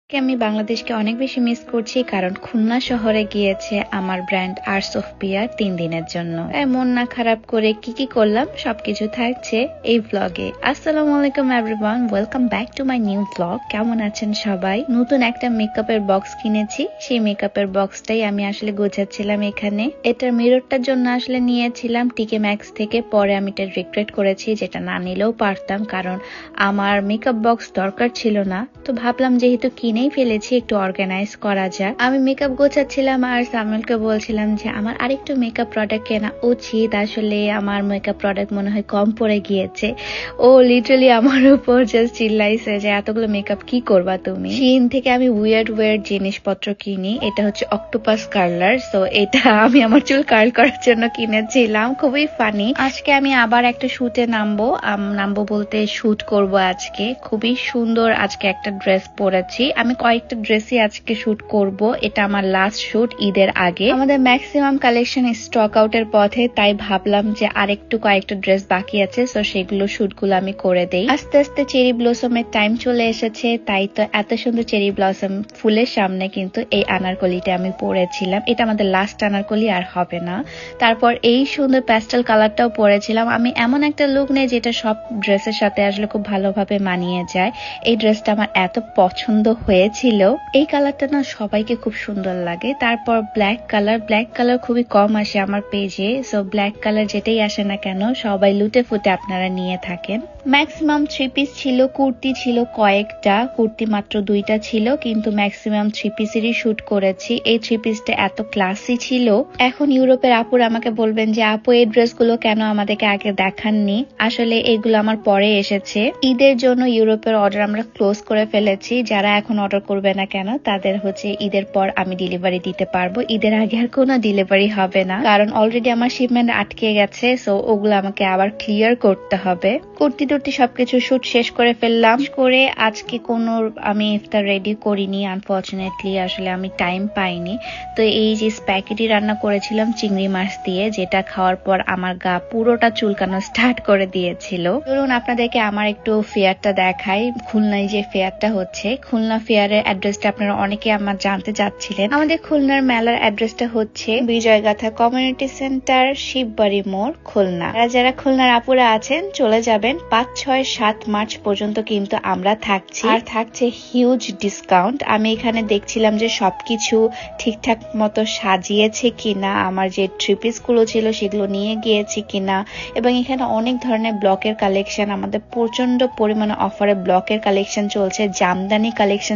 আমি বাংলাদেশকে অনেক বেশি মিস করছি কারণ খুলনা শহরে গিয়েছে আমার ব্র্যান্ড আর্টস অফ পিয়ার 3 দিনের জন্য। মন না খারাপ করে কি করলাম সবকিছু থাকছে এই ব্লগে। আসসালামু আলাইকুম everyone, welcome back to my new blog. কেমন আছেন সবাই? নতুন একটা মেকআপের বক্স কিনেছি, সেই মেকআপের বক্সটাই আমি আসলে গোছাচ্ছিলাম এখানে। এটার মিররটার জন্য আসলে নিয়েছিলাম টিকে ম্যাক্স থেকে, পরে আমি এটা রিগ্রেট করেছি, যেটা না নিলেও পারতাম কারণ আমার মেকআপ বক্স দরকার ছিল না। তো ভাবলাম যেহেতু কিনেই ফেলেছি একটু অর্গানাইজ করা যাক। আমি মেকআপ গোছাচ্ছিলাম আর সামিলকে বলছিলাম যে আমার আরেকটু মেকআপ প্রোডাক্ট কেনা উচিত, আসলে আমার মেকআপ প্রোডাক্ট মনে হয় কম পড়ে গিয়েছে। ও লিটারালি আমার উপর জাস্ট চিল্লাইছে যে এতগুলো মেকআপ কি করবা তুমি। শিন থেকে আমি ওয়ার্ড জিনিসপত্র কিনি। এটা হচ্ছে অক্টোপাস কার্লার, সো এটা আমি আমার চুল কার্ল করার জন্য কিনেছিলাম, খুবই ফানি। আজকে আমি আবার একটা শুটে নামবো বলতে শুট করব আজকে। খুবই সুন্দর আজকে একটা ড্রেস পরেছি। আমি কয়েকটা ড্রেসই আজকে শুট করব, এটা আমার লাস্ট শুট ঈদের আগে। আমাদের ম্যাক্সিমাম কালেকশন স্টক আউটের পথে, তাই ভাবলাম যে আরেকটু কয়েকটা ড্রেস বাকি আছে, সো সেগুলো শুটগুলো আমি করে দেই। আস্তে আস্তে চেরি ব্লসমের টাইম চলে এসেছে, তাই তো এত সুন্দর চেরি ব্লসম ফুলের সামনে কিন্তু এই আনারকলিটা আমি পরেছিলাম। এটা আমাদের লাস্ট আনারকলি, আর হবে না। তারপর এই সুন্দর প্যাস্টেল কালারটাও পরেছিলাম। আমি এমন একটা লুক নেই যেটা সব ড্রেসের সাথে আসলে খুব ভালোভাবে মানিয়ে যায়। এই ড্রেসটা আমার এত পছন্দ হয়েছিল। এই কালারটা না সবাইকে খুব সুন্দর লাগে। তারপর ব্ল্যাক কালার খুবই কম আসে আমার পেজে, সো ব্ল্যাক কালার যেটাই আসে না কেন সবাই লুটে ফুটে আপনারা নিয়ে থাকেন। ম্যাক্সিমাম 3 পিস ছিল, কুর্তি ছিল কয়েকটা, কুর্তি মাত্র 2টা ছিল, কিন্তু ম্যাক্সিমাম 3 পিসেরই শুট করেছি। এই 3 পিসটা এত ক্লাসি ছিল। এখন ইউরোপের আপুর আমাকে বলবেন যে আপু এই ড্রেসগুলো কেন আমাদেরকে আগে দেখাননি। আসলে এগুলো আমার পরে এসেছে। ঈদের জন্য ইউরোপের অর্ডার আমরা ক্লোজ করে ফেলেছি। যারা এখন অর্ডার করবে না কেন তাদের হচ্ছে ঈদের পর আমি ডেলিভারি দিতে পারবো। ঈদের আগে আর কোনো ডেলিভারি হবে না, কারণ অলরেডি আমার শিপমেন্ট আটকে গেছে, সো ওগুলো আমাকে আবার ক্লিয়ার করতে হবে। কুর্তি টুর্তি সবকিছু শুট শেষ করে ফেললাম। করে আজকে কোনো আমি ইফতার রেডি করিনি, আনফরচুনেটলি আসলে আমি টাইম পাইনি। তো এই যে স্প্যাগেটি রান্না করেছিলাম চিংড়ি মাছ দিয়ে, যেটা খাওয়ার পর আমার গা পুরোটা চুলকানো স্টার্ট করে দিয়েছিল। ধরুন আপনাদেরকে আমার একটু ফেয়ারটা দেখাই। খুলনায় যে ফেয়ারটা হচ্ছে, খুলনা ফেয়ারের অ্যাড্রেসটা আপনারা অনেকে আমার জানতে চাচ্ছিলেন। আমাদের খুলনার মেলার অ্যাড্রেসটা হচ্ছে বিজয়গাথা কমিউনিটি সেন্টার, শিববাড়ি মোড়, খুলনা। যারা খুলনার আপুরা আছেন চলে যাবেন। 5, 6, 7 মার্চ পর্যন্ত কিন্তু আমরা থাকছি, আর থাকছে হিউজ ডিসকাউন্ট। আমি এখানে দেখছিলাম যে সবকিছু ঠিকঠাক মতো সাজিয়েছে কিনা, আমার যে 3 পিস গুলো ছিল সেগুলো নিয়ে গিয়েছি কিনা, এবং এখানে অনেক ধরনের ব্লকের কালেকশন, আমাদের প্রচন্ড পরিমাণে অফারে ব্লকের কালেকশন চলছে, জামদানি কালেকশন